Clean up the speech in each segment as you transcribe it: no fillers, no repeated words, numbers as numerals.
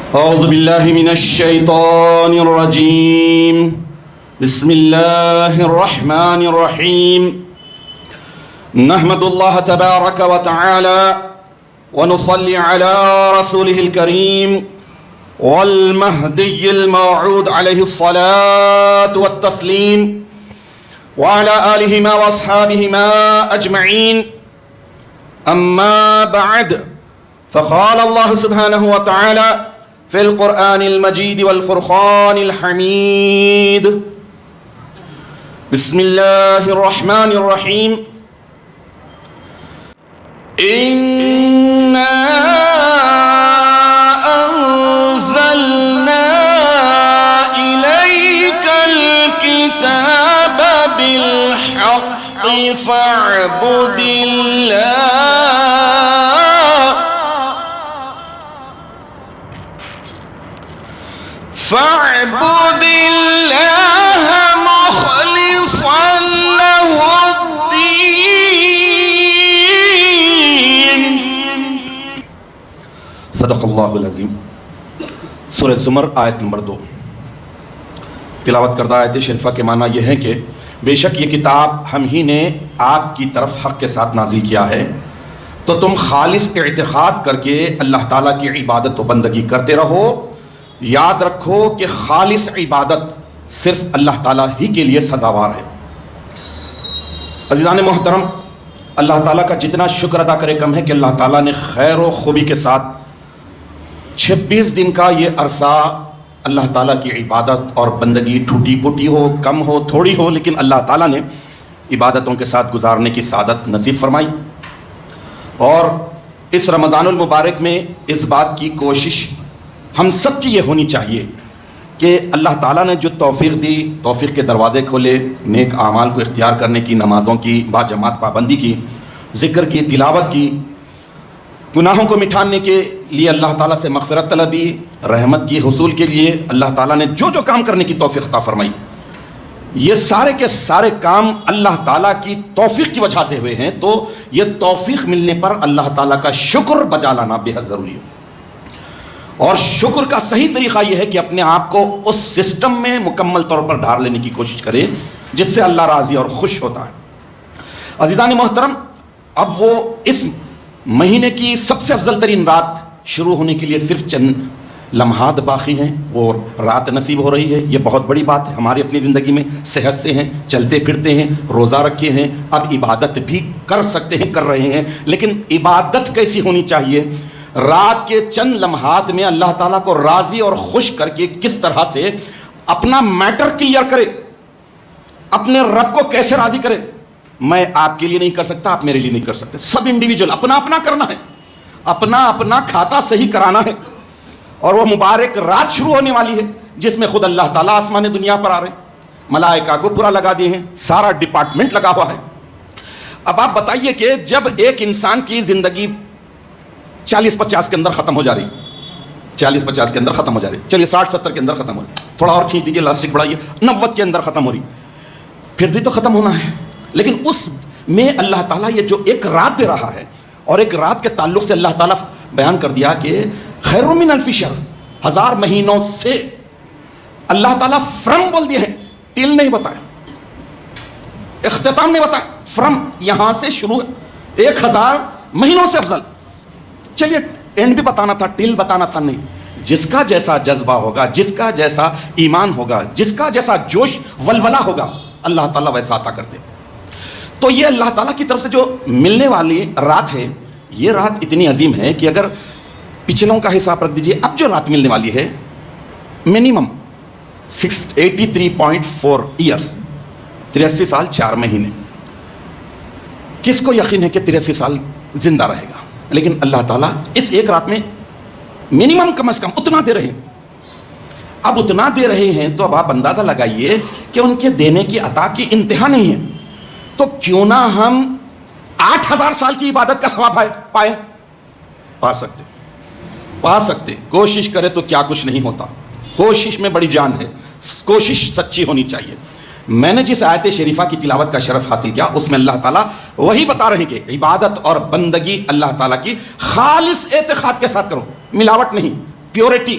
أعوذ بالله من الشيطان الرجيم. بسم الله الرحمن الرحيم. نحمد الله تبارك وتعالى ونصلي على رسوله الكريم والمهدي الموعود عليه الصلاة والتسليم وعلى آلهما وأصحابهما أجمعين. أما بعد، فقال الله سبحانه وتعالى في القرآن المجيد والفرقان الحميد. بسم الله الرحمن الرحيم. إنا أنزلنا إليك الكتاب بالحق فاعبد الله مخلصا له الدين. صدق اللہ العظیم. سورہ زمر آیت نمبر 2. تلاوت کردہ آیت شریفہ کے معنی یہ ہے کہ بے شک یہ کتاب ہم ہی نے آپ کی طرف حق کے ساتھ نازل کیا ہے، تو تم خالص اعتقاد کر کے اللہ تعالیٰ کی عبادت و بندگی کرتے رہو. یاد رکھو کہ خالص عبادت صرف اللہ تعالیٰ ہی کے لیے سزاوار ہے. عزیزان محترم، اللہ تعالیٰ کا جتنا شکر ادا کرے کم ہے کہ اللہ تعالیٰ نے خیر و خوبی کے ساتھ 26 دن کا یہ عرصہ اللہ تعالیٰ کی عبادت اور بندگی ٹوٹی پھوٹی ہو، کم ہو، تھوڑی ہو، لیکن اللہ تعالیٰ نے عبادتوں کے ساتھ گزارنے کی سعادت نصیب فرمائی. اور اس رمضان المبارک میں اس بات کی کوشش ہم سب کی یہ ہونی چاہیے کہ اللہ تعالیٰ نے جو توفیق دی، توفیق کے دروازے کھولے، نیک اعمال کو اختیار کرنے کی، نمازوں کی باجماعت پابندی کی، ذکر کی، تلاوت کی، گناہوں کو مٹھانے کے لیے اللہ تعالیٰ سے مغفرت طلبی، رحمت کی حصول کے لیے اللہ تعالیٰ نے جو جو کام کرنے کی توفیق عطا فرمائی، یہ سارے کے سارے کام اللہ تعالیٰ کی توفیق کی وجہ سے ہوئے ہیں. تو یہ توفیق ملنے پر اللہ تعالیٰ کا شکر بجا لانا بے حد ضروری ہے. اور شکر کا صحیح طریقہ یہ ہے کہ اپنے آپ کو اس سسٹم میں مکمل طور پر ڈھال لینے کی کوشش کرے جس سے اللہ راضی اور خوش ہوتا ہے. عزیزان محترم، اب وہ اس مہینے کی سب سے افضل ترین رات شروع ہونے کے لیے صرف چند لمحات باقی ہیں. وہ رات نصیب ہو رہی ہے، یہ بہت بڑی بات ہے. ہماری اپنی زندگی میں صحت سے ہیں، چلتے پھرتے ہیں، روزہ رکھے ہیں، اب عبادت بھی کر سکتے ہیں، کر رہے ہیں. لیکن عبادت کیسی ہونی چاہیے؟ رات کے چند لمحات میں اللہ تعالیٰ کو راضی اور خوش کر کے کس طرح سے اپنا میٹر کلیئر کرے، اپنے رب کو کیسے راضی کرے. میں آپ کے لیے نہیں کر سکتا، آپ میرے لیے نہیں کر سکتے. سب انڈیویجول اپنا اپنا کرنا ہے، اپنا اپنا کھاتا صحیح کرانا ہے. اور وہ مبارک رات شروع ہونے والی ہے جس میں خود اللہ تعالیٰ آسمان دنیا پر آ رہے ہیں، ملائکہ کو پورا لگا دیے ہیں، سارا ڈپارٹمنٹ لگا ہوا ہے. اب آپ بتائیے کہ جب ایک انسان کی زندگی 40-50 کے اندر ختم ہو جا رہی، 40-50 کے اندر ختم ہو جا رہی، چلیے 60-70 کے اندر ختم ہو رہی، تھوڑا اور کھینچ دیجیے، لاسٹک بڑھائیے، 90 کے اندر ختم ہو رہی، پھر بھی تو ختم ہونا ہے. لیکن اس میں اللہ تعالیٰ یہ جو ایک رات دے رہا ہے، اور ایک رات کے تعلق سے اللہ تعالیٰ بیان کر دیا کہ خیر من الف شہر، 1000 مہینوں سے اللہ تعالیٰ فرم بول دیے ہیں، ٹل نہیں بتایا، اختتام نہیں بتایا، فرم یہاں سے شروع ہے، 1000 مہینوں سے افضل. چلیے اینڈ بھی بتانا تھا، ٹل بتانا تھا نہیں. جس کا جیسا جذبہ ہوگا، جس کا جیسا ایمان ہوگا، جس کا جیسا جوش ولولہ ہوگا، اللہ تعالیٰ ویسا عطا کرتے. تو یہ اللہ تعالیٰ کی طرف سے جو ملنے والی رات ہے، یہ رات اتنی عظیم ہے کہ اگر پچھلوں کا حساب رکھ دیجئے، اب جو رات ملنے والی ہے منیمم 83.4 ایئرس، 83 سال 4 مہینے. کس کو یقین ہے کہ 83 سال زندہ رہے گا؟ لیکن اللہ تعالیٰ اس ایک رات میں منیمم کم از کم اتنا دے رہے ہیں. اب اتنا دے رہے ہیں تو اب آپ اندازہ لگائیے کہ ان کے دینے کی عطا کی انتہا نہیں ہے. تو کیوں نہ ہم 8000 سال کی عبادت کا ثواب پائے؟ پا سکتے. کوشش کرے تو کیا کچھ نہیں ہوتا. کوشش میں بڑی جان ہے، کوشش سچی ہونی چاہیے. میں نے جس آیت شریفہ کی تلاوت کا شرف حاصل کیا، اس میں اللہ تعالیٰ وہی بتا رہے ہیں کہ عبادت اور بندگی اللہ تعالیٰ کی خالص اعتقاد کے ساتھ کرو، ملاوٹ نہیں، پیورٹی،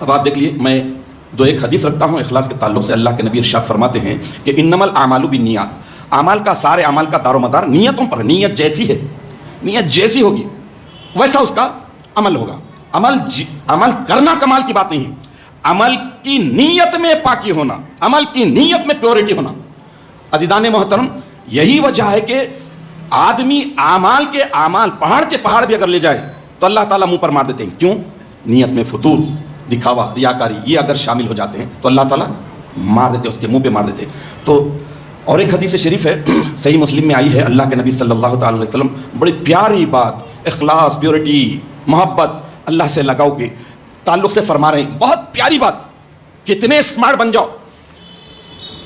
اب آپ دیکھ لیے، میں دو ایک حدیث رکھتا ہوں اخلاص کے تعلق سے۔ اللہ کے نبی ارشاد فرماتے ہیں کہ انما الاعمال بالنیات، اعمال کا، سارے اعمال کا دار و مدار نیتوں پر، نیت جیسی ہے، نیت جیسی ہوگی ویسا اس کا عمل ہوگا۔ عمل کرنا کمال کی بات نہیں ہے، عمل کی نیت میں پاکی ہونا، عمل کی نیت میں پیورٹی ہونا۔ عزیزان محترم، یہی وجہ ہے کہ آدمی اعمال کے اعمال پہاڑ کے پہاڑ بھی اگر لے جائے تو اللہ تعالیٰ منہ پر مار دیتے ہیں۔ کیوں؟ نیت میں فتور، دکھاوا، ریاکاری یہ اگر شامل ہو جاتے ہیں تو اللہ تعالیٰ مار دیتے ہیں، اس کے منہ پہ مار دیتے ہیں۔ تو اور ایک حدیث شریف ہے صحیح مسلم میں آئی ہے، اللہ کے نبی صلی اللہ تعالی علیہ وسلم بڑی پیاری بات، اخلاص، پیورٹی، محبت، اللہ سے لگاؤ کے تعلق سے فرما رہے ہیں۔ بہت پیاری بات، کتنے اسمارٹ بن جاؤ،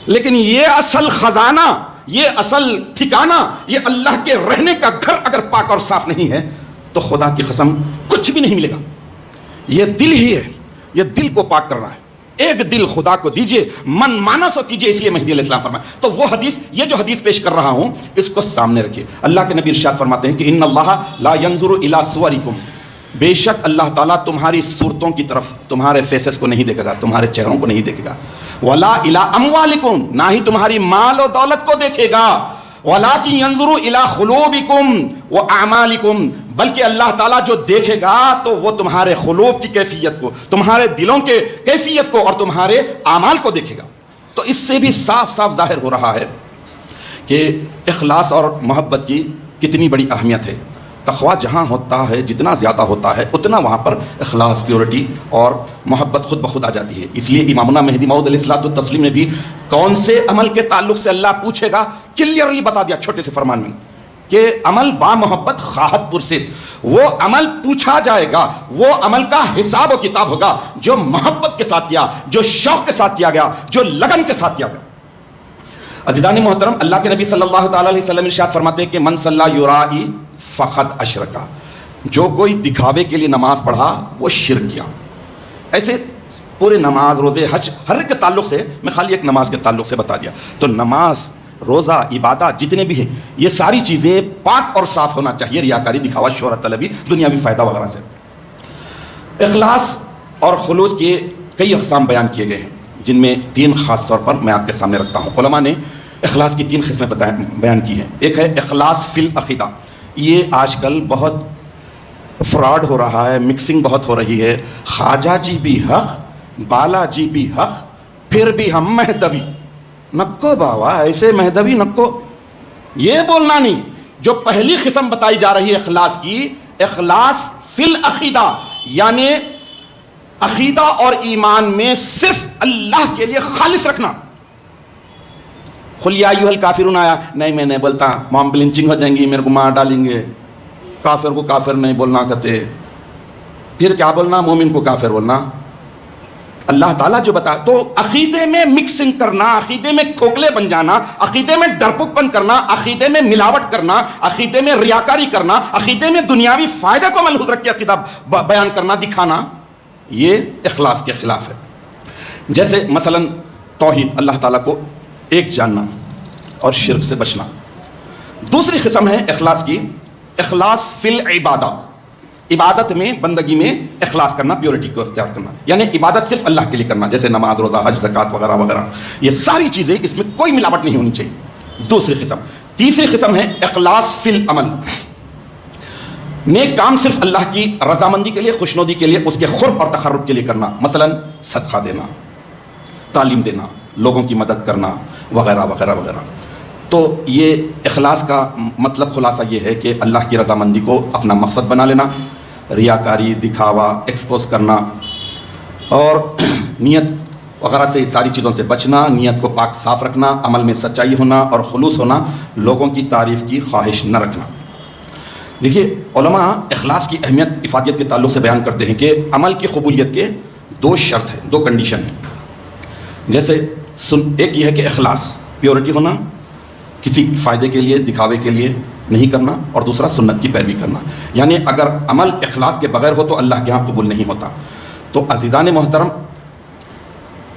لیکن یہ اصل خزانہ، یہ اصل ٹھکانہ، یہ اللہ کے رہنے کا گھر اگر پاک اور صاف نہیں ہے تو خدا کی قسم کچھ بھی نہیں ملے گا۔ یہ دل ہی ہے، یہ دل کو پاک کرنا ہے۔ ایک دل خدا کو دیجئے، من مانا سو کیجئے، اس لیے مہدی علیہ السلام فرمائے۔ تو وہ حدیث، یہ جو حدیث پیش کر رہا ہوں اس کو سامنے رکھیے۔ اللہ کے نبی ارشاد فرماتے ہیں کہ ان اللہ لا ينظر الى صورکم، بے شک اللہ تعالیٰ تمہاری صورتوں کی طرف، تمہارے فیسز کو نہیں دیکھے گا، تمہارے چہروں کو نہیں دیکھے گا، ولا الى اموالکم، نہ ہی تمہاری مال و دولت کو دیکھے گا، ولکن ينظر الى قلوبکم واعمالکم، بلکہ اللہ تعالیٰ جو دیکھے گا تو وہ تمہارے قلوب کی کیفیت کو، تمہارے دلوں کے کیفیت کو اور تمہارے اعمال کو دیکھے گا۔ تو اس سے بھی صاف صاف ظاہر ہو رہا ہے کہ اخلاص اور محبت کی کتنی بڑی اہمیت ہے۔ تقویٰ جہاں ہوتا ہے، جتنا زیادہ ہوتا ہے اتنا وہاں پر اخلاص، پیورٹی اور محبت خود بخود آ جاتی ہے۔ اس لیے امامنا مہدی موعود علیہ الصلوۃ والتسلیم نے بھی کون سے عمل کے تعلق سے اللہ پوچھے گا کلیئرلی بتا دیا چھوٹے سے فرمان میں کہ عمل با محبت خواہت پرسد، وہ عمل پوچھا جائے گا، وہ عمل کا حساب و کتاب ہوگا جو محبت کے ساتھ کیا، جو شوق کے ساتھ کیا گیا، جو لگن کے ساتھ کیا گیا۔ عزیزان محترم، اللہ کے نبی صلی اللہ تعالی علیہ وسلم ارشاد فرماتے ہیں کہ من صلی یرائی فقط اشرکا، جو کوئی دکھاوے کے لیے نماز پڑھا وہ شرک کیا۔ ایسے پورے نماز، روزے، حج، ہر ایک کے تعلق سے میں خالی ایک نماز کے تعلق سے بتا دیا۔ تو نماز، روزہ، عبادات جتنے بھی ہیں یہ ساری چیزیں پاک اور صاف ہونا چاہیے، ریاکاری، دکھاوا، شہرت طلبی، دنیاوی فائدہ وغیرہ سے۔ اخلاص اور خلوص کے کئی اقسام بیان کیے گئے ہیں، جن میں تین خاص طور پر میں آپ کے سامنے رکھتا ہوں۔ علماء نے اخلاص کی تین قسمیں بیان کی ہیں۔ ایک ہے اخلاص فی العقیدہ، یہ آج کل بہت فراڈ ہو رہا ہے، مکسنگ بہت ہو رہی ہے۔ خواجہ جی بھی حق، بالا جی بھی حق، پھر بھی ہم مہدوی، نکو باوا ایسے مہدوی نکو، یہ بولنا نہیں۔ جو پہلی قسم بتائی جا رہی ہے اخلاص کی، اخلاص فی العقیدہ، یعنی عقیدہ اور ایمان میں صرف اللہ کے لیے خالص رکھنا۔ قل یا ایھا الکافرون آیا، نہیں میں نہیں بولتا، موم بلنچنگ ہو جائیں گی، میرے کو مار ڈالیں گے، کافر کو کافر نہیں بولنا کہتے، پھر کیا بولنا؟ مومن کو کافر بولنا۔ اللہ تعالیٰ جو بتا، تو عقیدے میں مکسنگ کرنا، عقیدے میں کھوکھلے بن جانا، عقیدے میں ڈرپک پن کرنا، عقیدے میں ملاوٹ کرنا، عقیدے میں ریاکاری کرنا، عقیدے میں دنیاوی فائدہ کو ملحوظ رکھ کے عقیدہ بیان کرنا، دکھانا، یہ اخلاص کے خلاف ہے۔ جیسے مثلا توحید، اللہ تعالیٰ کو ایک جاننا اور شرک سے بچنا۔ دوسری قسم ہے اخلاص کی، اخلاص فی العبادہ، عبادت میں، بندگی میں اخلاص کرنا، پیورٹی کو اختیار کرنا، یعنی عبادت صرف اللہ کے لیے کرنا، جیسے نماز، روزہ، حج، زکوٰۃ وغیرہ وغیرہ، یہ ساری چیزیں، اس میں کوئی ملاوٹ نہیں ہونی چاہیے۔ دوسری قسم۔ تیسری قسم ہے اخلاص فی العمل، نیک کام صرف اللہ کی رضامندی کے لیے، خوشنودی کے لیے، اس کے قرب اور تقرب کے لیے کرنا، مثلا صدقہ دینا، تعلیم دینا، لوگوں کی مدد کرنا وغیرہ وغیرہ وغیرہ۔ تو یہ اخلاص کا مطلب خلاصہ یہ ہے کہ اللہ کی رضامندی کو اپنا مقصد بنا لینا، ریاکاری، دکھاوا، ایکسپوز کرنا اور نیت وغیرہ سے، ساری چیزوں سے بچنا، نیت کو پاک صاف رکھنا، عمل میں سچائی ہونا اور خلوص ہونا، لوگوں کی تعریف کی خواہش نہ رکھنا۔ دیکھیے علماء اخلاص کی اہمیت، افادیت کے تعلق سے بیان کرتے ہیں کہ عمل کی قبولیت کے دو شرط ہیں، دو کنڈیشن ہیں۔ جیسے ایک یہ ہے کہ اخلاص، پیورٹی ہونا، کسی فائدے کے لیے، دکھاوے کے لیے نہیں کرنا، اور دوسرا سنت کی پیروی کرنا، یعنی اگر عمل اخلاص کے بغیر ہو تو اللہ کے ہاں قبول نہیں ہوتا۔ تو عزیزان محترم،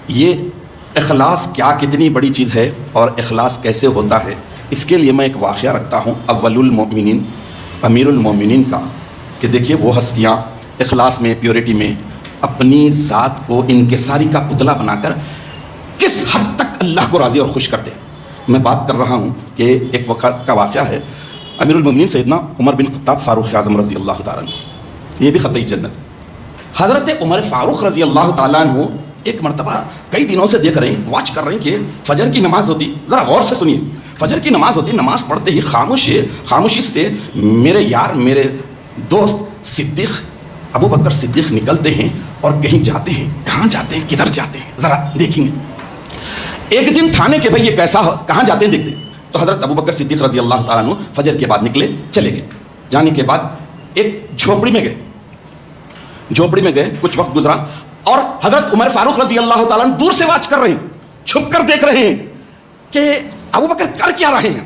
یہ اخلاص کیا کتنی بڑی چیز ہے اور اخلاص کیسے ہوتا ہے، اس کے لیے میں ایک واقعہ رکھتا ہوں اول المؤمنین، امیر المومنین کا، کہ دیکھیے وہ ہستیاں اخلاص میں، پیورٹی میں اپنی ذات کو انکساری کا پتلا بنا کر کس حد تک اللہ کو راضی اور خوش کرتے ہیں. میں بات کر رہا ہوں کہ ایک وقت کا واقعہ ہے. امیر المومنین سیدنا عمر بن خطاب فاروق اعظم رضی اللہ تعالیٰ عنہ, یہ بھی خطی جنت. حضرت عمر فاروق رضی اللہ تعالیٰ عنہ ایک مرتبہ کئی دنوں سے دیکھ رہے ہیں, واچ کر رہے ہیں کہ فجر کی نماز ہوتی, ذرا غور سے سنیے, فجر کی نماز ہوتی, نماز پڑھتے ہی خاموشی سے میرے یار, میرے دوست صدیق ابو بکر صدیق نکلتے ہیں اور کہیں جاتے ہیں. کہاں جاتے ہیں, کدھر جاتے ہیں, ذرا دیکھیں گے. ایک دن تھانے کے بھائی یہ کیسا ہو, کہاں جاتے ہیں دیکھتے ہیں. تو حضرت ابو بکر صدیق رضی اللہ تعالیٰ عنہ فجر کے بعد نکلے, چلے گئے. جانے کے بعد ایک جھوپڑی میں گئے, کچھ وقت گزرا اور حضرت عمر فاروق رضی اللہ تعالیٰ عنہ دور سے واچ کر رہے ہیں, چھپ کر دیکھ رہے ہیں کہ ابو بکر کر کیا رہے ہیں.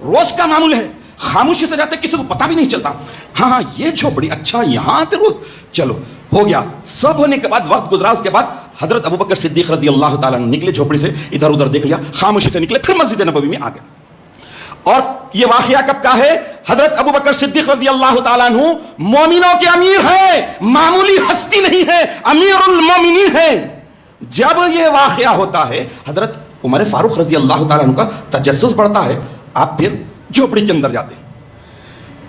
روز کا معمول ہے, خاموشی سے جاتے, کسی کو پتہ بھی نہیں چلتا. ہاں یہ جھوپڑی, اچھا یہاں آتے روز, چلو ہو گیا. سب ہونے کے بعد وقت گزرا, اس کے بعد حضرت ابو بکر صدیق رضی اللہ تعالیٰ عنہ نکلے جھوپڑی سے, ادھر ادھر دیکھ لیا, خاموشی سے نکلے, پھر مسجد نبوی میں آ گئے. اور یہ واقعہ کب کا ہے؟ حضرت ابو بکر صدیق رضی اللہ تعالیٰ عنہ مومنوں کے امیر ہے, معمولی ہستی نہیں ہے, امیر المومنین ہے. جب یہ واقعہ ہوتا ہے حضرت عمر فاروق رضی اللہ تعالیٰ عنہ کا تجسس بڑھتا ہے. آپ پھر جھوپڑی کے اندر جاتے ہیں,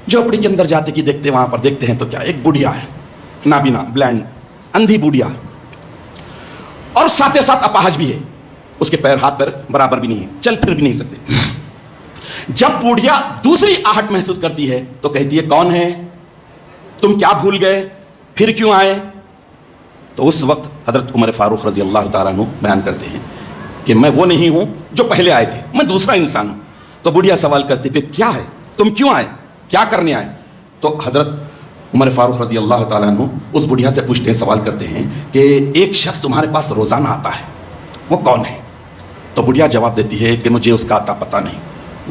جھوپڑی کے اندر جاتے کہ دیکھتے, وہاں پر دیکھتے ہیں تو کیا, ایک بڑھیا ہے, نابینا, بلائنڈ, اندھی بڑھیا, اور ساتھ ساتھ اپاہج بھی ہے, اس کے پیر ہاتھ پیر برابر بھی نہیں ہے, چل پھر بھی نہیں سکتے. جب بوڑھیا دوسری آہٹ محسوس کرتی ہے تو کہتی ہے, کون ہے تم, کیا بھول گئے, پھر کیوں آئے؟ تو اس وقت حضرت عمر فاروق رضی اللہ تعالیٰ عنہ بیان کرتے ہیں کہ میں وہ نہیں ہوں جو پہلے آئے تھے, میں دوسرا انسان ہوں. تو بوڑھیا سوال کرتی ہے, کیا ہے, تم کیوں آئے, کیا کرنے آئے؟ تو حضرت عمر فاروق رضی اللہ تعالیٰ عنہ اس بوڑھیا سے پوچھتے ہیں, سوال کرتے ہیں کہ ایک شخص تمہارے پاس روزانہ آتا ہے, وہ کون ہے؟ تو بوڑھیا جواب دیتی ہے کہ مجھے اس کا آتا پتہ نہیں,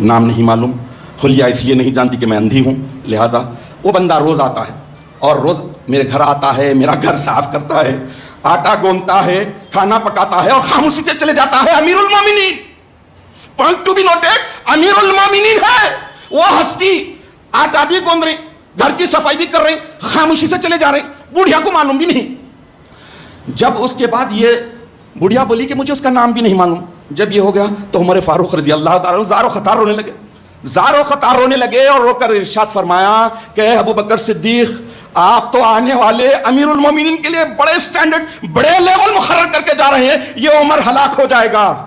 نام نہیں معلوم, خلیہ اس لیے نہیں جانتی کہ میں اندھی ہوں, لہٰذا وہ بندہ روز آتا ہے اور روز میرے گھر آتا ہے, میرا گھر صاف کرتا ہے, آٹا گوندتا ہے, کھانا پکاتا ہے اور خاموشی سے چلے جاتا ہے. امیر المومنین, پوائنٹ ٹو بی نوٹڈ, امیر المومنین ہے وہ ہستی, آٹا بھی گوند رہے, گھر کی صفائی بھی کر رہے, خاموشی سے چلے جا رہے, بوڑھیا کو معلوم بھی نہیں. جب اس کے بعد یہ بوڑھیا بولی کہ مجھے اس کا نام بھی نہیں معلوم, جب یہ ہو گیا تو عمر فاروق رضی اللہ تعالیٰ زار و خطار رونے لگے اور رو کر ارشاد فرمایا کہ ابو بکر صدیق, آپ تو آنے والے امیر المومنین کے لیے بڑے سٹینڈرڈ, بڑے لیول مقرر کر کے جا رہے ہیں, یہ عمر ہلاک ہو جائے گا.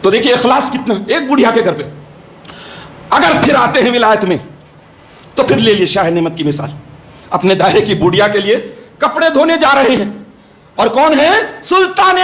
تو دیکھیے اخلاص کتنا, ایک بوڑھیا کے گھر پہ. اگر پھر آتے ہیں ولایت میں تو پھر لے لیے شاہ نعمت کی مثال, اپنے دائرے کی بوڑھیا کے لیے کپڑے دھونے جا رہے ہیں, اور کون ہے؟ سلطان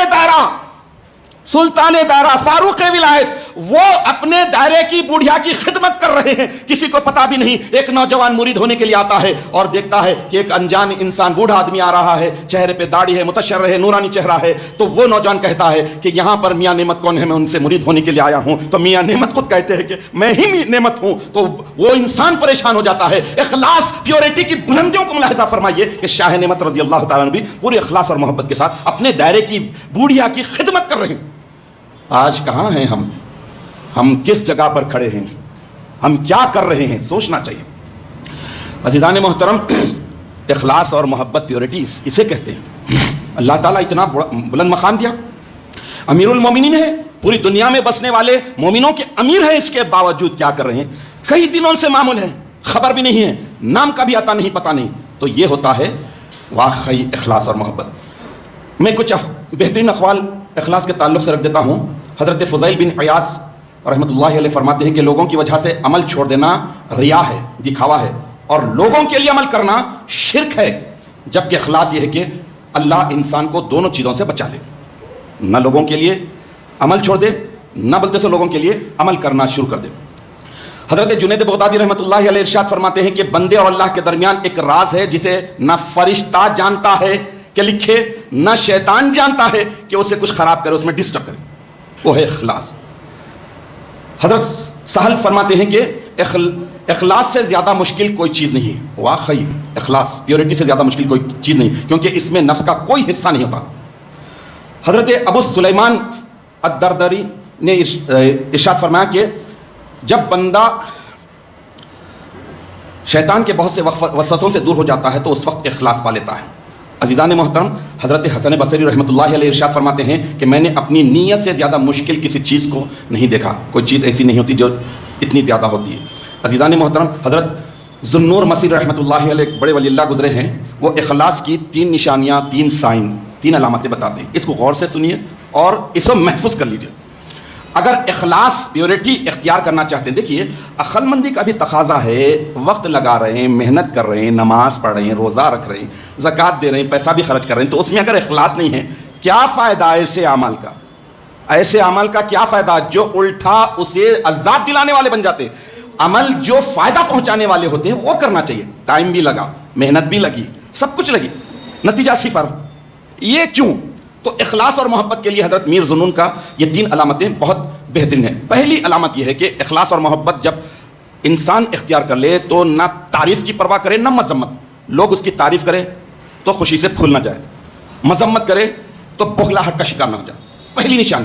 دائرہ فاروق ولایت, وہ اپنے دائرے کی بوڑھیا کی خدمت کر رہے ہیں. کسی کو پتا بھی نہیں, ایک نوجوان مرید ہونے کے لیے آتا ہے اور دیکھتا ہے کہ ایک انجان انسان, بوڑھا آدمی آ رہا ہے, چہرے پہ داڑھی ہے, متشر ہے, نورانی چہرہ ہے. تو وہ نوجوان کہتا ہے کہ یہاں پر میاں نعمت کون ہے, میں ان سے مرید ہونے کے لیے آیا ہوں. تو میاں نعمت خود کہتے ہیں کہ میں ہی نعمت ہوں. تو وہ انسان پریشان ہو جاتا ہے. اخلاص, پیورٹی کی بلندیوں کو ملاحظہ فرمائیے کہ شاہ نعمت رضی اللہ تعالیٰ عنہ بھی پورے اخلاص اور محبت کے ساتھ اپنے دائرے کی بوڑھیا کی خدمت کر رہے ہیں. آج کہاں ہیں ہم کس جگہ پر کھڑے ہیں, ہم کیا کر رہے ہیں, سوچنا چاہیے. عزیزان محترم, اخلاص اور محبت, پیورٹی, اسے کہتے ہیں. اللہ تعالیٰ اتنا بلند مقام دیا, امیر المومنین ہے, پوری دنیا میں بسنے والے مومنوں کے امیر ہیں, اس کے باوجود کیا کر رہے ہیں؟ کئی دنوں سے معمول ہے, خبر بھی نہیں ہے, نام کا بھی آتا نہیں, پتہ نہیں. تو یہ ہوتا ہے واقعی اخلاص اور محبت. میں کچھ بہترین اقوال اخلاص کے تعلق سے رکھ دیتا ہوں. حضرت فضیل بن عیاض رحمۃ اللہ علیہ فرماتے ہیں کہ لوگوں کی وجہ سے عمل چھوڑ دینا ریا ہے, دکھاوا ہے, اور لوگوں کے لیے عمل کرنا شرک ہے. جبکہ اخلاص یہ ہے کہ اللہ انسان کو دونوں چیزوں سے بچا لے, نہ لوگوں کے لیے عمل چھوڑ دے, نہ بلتے سے لوگوں کے لیے عمل کرنا شروع کر دے. حضرت جنید بغدادی رحمۃ اللہ علیہ ارشاد فرماتے ہیں کہ بندے اور اللہ کے درمیان ایک راز ہے جسے نہ فرشتہ جانتا ہے کہ لکھے, نہ شیطان جانتا ہے کہ اسے کچھ خراب کرے, اس میں ڈسٹرب کرے, وہ ہے اخلاص. حضرت سہل فرماتے ہیں کہ اخلاص سے زیادہ مشکل کوئی چیز نہیں ہے. واقعی اخلاص, پیورٹی سے زیادہ مشکل کوئی چیز نہیں, کیونکہ اس میں نفس کا کوئی حصہ نہیں ہوتا. حضرت ابو سلیمان الدردری نے ارشاد فرمایا کہ جب بندہ شیطان کے بہت سے وسوسوں سے دور ہو جاتا ہے تو اس وقت اخلاص پا لیتا ہے۔ عزیزان محترم، حضرت حسن بصری رحمۃ اللہ علیہ ارشاد فرماتے ہیں کہ میں نے اپنی نیت سے زیادہ مشکل کسی چیز کو نہیں دیکھا، کوئی چیز ایسی نہیں ہوتی جو اتنی زیادہ ہوتی ہے۔ عزیزان محترم، حضرت ذوالنور مسیح رحمۃ اللہ علیہ ایک بڑے ولی اللہ گزرے ہیں، وہ اخلاص کی 3 نشانیاں، 3 سائن، 3 علامتیں بتاتے ہیں۔ اس کو غور سے سنیے اور اس کو محفوظ کر لیجیے۔ اگر اخلاص، پیورٹی اختیار کرنا چاہتے ہیں، دیکھیے عقل مندی کا بھی تقاضا ہے، وقت لگا رہے ہیں، محنت کر رہے ہیں، نماز پڑھ رہے ہیں، روزہ رکھ رہے ہیں، زکوٰۃ دے رہے ہیں، پیسہ بھی خرچ کر رہے ہیں، تو اس میں اگر اخلاص نہیں ہے کیا فائدہ ایسے اعمال کا؟ ایسے عمل کا کیا فائدہ جو الٹا اسے عذاب دلانے والے بن جاتے ہیں؟ عمل جو فائدہ پہنچانے والے ہوتے ہیں وہ کرنا چاہیے، ٹائم بھی لگا، محنت بھی لگی، سب کچھ لگی، نتیجہ صفر۔ یہ کیوں؟ تو اخلاص اور محبت کے لیے حضرت میر ذوالنون کا یہ 3 علامتیں بہت بہترین ہیں۔ پہلی علامت یہ ہے کہ اخلاص اور محبت جب انسان اختیار کر لے تو نہ تعریف کی پرواہ کرے نہ مذمت۔ لوگ اس کی تعریف کرے تو خوشی سے پھول نہ جائے، مذمت کرے تو بخلاہٹ کا شکار نہ ہو جائے۔ پہلی نشانی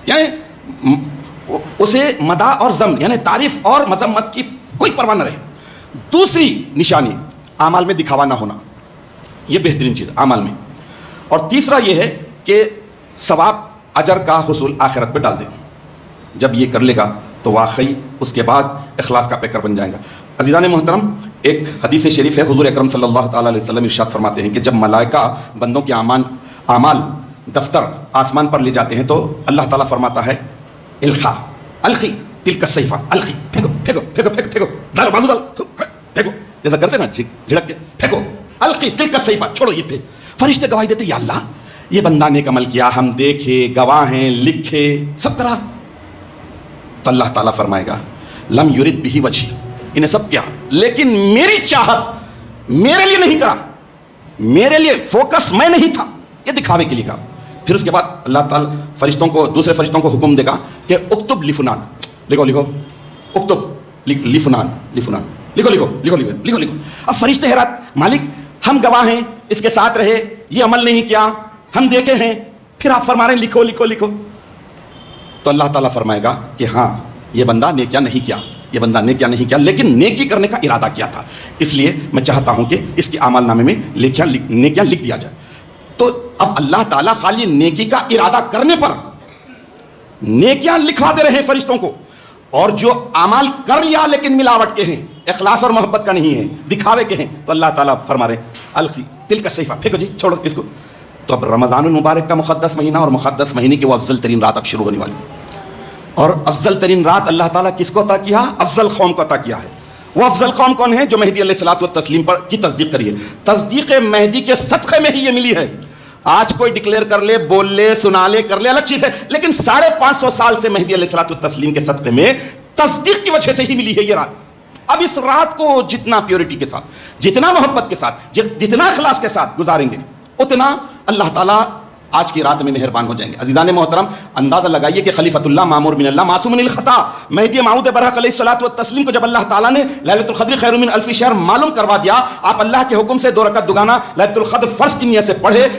یعنی اسے مدح اور ذم یعنی تعریف اور مذمت کی کوئی پرواہ نہ رہے۔ دوسری نشانی اعمال میں دکھاوا نہ ہونا، یہ بہترین چیز اعمال میں۔ اور تیسرا یہ ہے کہ ثواب اجر کا حصول آخرت پہ ڈال دیں۔ جب یہ کر لے گا تو واقعی اس کے بعد اخلاص کا پیکر بن جائے گا۔ عزیزان محترم، ایک حدیث شریف ہے، حضور اکرم صلی اللہ تعالیٰ علیہ وسلم ارشاد فرماتے ہیں کہ جب ملائکہ بندوں کے اعمال دفتر آسمان پر لے جاتے ہیں تو اللہ تعالیٰ فرماتا ہے الخی تلک الصحیفہ، الخی، پھینکو پھینکو پھینکو پھینکو پھینکو، ڈالو بازو ڈالو، پھینکو، جیسا کرتے نا جھڑک کے، پھینکو، الخی تلک الصحیفہ، چھوڑو یہ پہ۔ فرشتے گواہی دیتے یا اللہ یہ بندہ نیک عمل کیا، ہم دیکھے، گواہ ہیں، لکھے، سب کرا۔ تو اللہ تعالیٰ فرمائے گا لم یرد بہ وجہی، انہیں سب کیا لیکن میری چاہت میرے لیے نہیں کرا، میرے لیے فوکس میں نہیں تھا، یہ دکھاوے کے لیے کہا۔ پھر اس کے بعد اللہ تعالیٰ فرشتوں کو، دوسرے فرشتوں کو حکم دے گا کہ اکتب لفلان، لکھو لکھو، اکتب لفلان، لفلان، لکھو لکھو لکھو لکھو لکھو لکھو۔ اب فرشتے حیرات، مالک ہم گواہ ہیں، اس کے ساتھ رہے، یہ عمل نہیں کیا، ہم دیکھے ہیں، پھر آپ فرما رہے ہیں لکھو لکھو لکھو۔ تو اللہ تعالیٰ فرمائے گا کہ ہاں یہ بندہ نیکیاں نہیں کیا، یہ بندہ نیکیاں نہیں کیا، لیکن نیکی کرنے کا ارادہ کیا تھا، اس لیے میں چاہتا ہوں کہ اس کے اعمال نامے میں نیکیاں لکھ دیا جائے۔ تو اب اللہ تعالیٰ خالی نیکی کا ارادہ کرنے پر نیکیاں لکھواتے رہے فرشتوں کو، اور جو اعمال کر لیا لیکن ملاوٹ کے ہیں، اخلاص اور محبت کا نہیں ہے، دکھاوے کے ہیں، تو اللہ تعالیٰ فرما رہے الخی تلک الصحیفہ، پھینکو جی، چھوڑو اس کو۔ تو اب رمضان المبارک کا مقدس مہینہ، اور مقدس مہینے کی وہ افضل ترین رات اب شروع ہونے والی، اور افضل ترین رات اللہ تعالیٰ کس کو عطا کیا؟ افضل قوم کو عطا کیا ہے۔ وہ افضل قوم کون ہے؟ جو مہدی علیہ الصلوۃ والتسلیم پر کی تصدیق کری ہے۔ تصدیق مہدی کے صدقے میں ہی یہ ملی ہے۔ آج کوئی ڈکلیئر کر لے، بول لے، سنا لے، کر لے، الگ چیز ہے، لیکن 550 سال سے مہدی علیہ الصلوۃ والتسلیم کے صدقے میں تصدیق کی وجہ سے ہی ملی ہے یہ رات۔ اب اس رات کو جتنا پیورٹی کے ساتھ، جتنا محبت کے ساتھ، جتنا اخلاص کے ساتھ گزاریں گے، اتنا اللہ تعالیٰ آج کی رات میں مہربان ہو جائیں گے۔ عزیزان محترم، اندازہ لگائیے کہ خلیفۃ اللہ مامور من اللہ معصوم من الخطا مہدی موعود برحق علیہ الصلوۃ والتسلیم کو جب اللہ تعالیٰ نے لیلۃ القدر خیر من الف شہر معلوم کروا دیا، آپ اللہ کے حکم سے 2 رکعت دوگانا لیلۃ القدر فرض کی نیت سے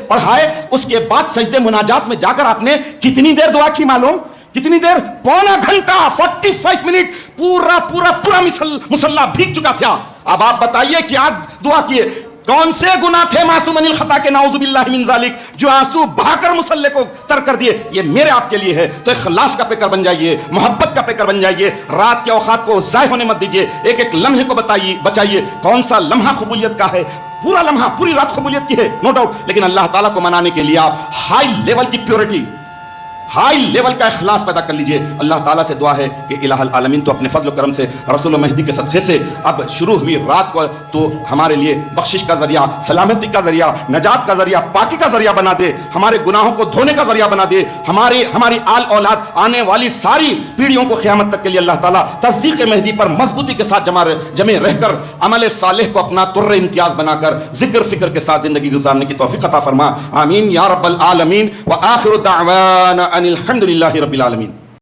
پڑھائے، اس کے بعد سجدے مناجات میں جا کر آپ نے کتنی دیر دعا کی معلوم؟ کتنی دیر؟ پونا گھنٹہ، 45 منٹ، پورا مصلی بھیگ چکا تھا۔ اب آپ بتائیے کیا دعا کیے؟ کون سے گناہ تھے معصوم عن الخطا کے، نعوذ باللہ من ذالک، جو آنسو بہا کر مصلی کو ترک کر دیے؟ یہ میرے آپ کے لیے ہے۔ تو اخلاص کا پیکر بن جائیے، محبت کا پیکر بن جائیے، رات کے اوقات کو ضائع ہونے مت دیجیے، ایک ایک لمحے کو بچائیے۔ کون سا لمحہ قبولیت کا ہے؟ پورا لمحہ، پوری رات قبولیت کی ہے، نو ڈاؤٹ، لیکن اللہ تعالیٰ کو منانے کے لیے آپ ہائی لیول کی پیورٹی، ہائی لیول کا اخلاص پیدا کر لیجئے۔ اللہ تعالیٰ سے دعا ہے کہ الہ العالمین تو اپنے فضل و کرم سے رسول مہدی کے صدقے سے اب شروع ہوئی رات کو تو ہمارے لیے بخشش کا ذریعہ، سلامتی کا ذریعہ، نجات کا ذریعہ، پاکی کا ذریعہ بنا دے، ہمارے گناہوں کو دھونے کا ذریعہ بنا دے، ہماری آل اولاد، آنے والی ساری پیڑھیوں کو قیامت تک کے لیے اللہ تعالیٰ تصدیق مہدی پر مضبوطی کے ساتھ جمع رہ کر عمل صالح کو اپنا طر امتیاز بنا کر ذکر فکر کے ساتھ زندگی گزارنے کی توفیق عطا فرما، آمین یا رب العالمین۔ وآخر دعوانا ان الحمد للہ رب العالمین۔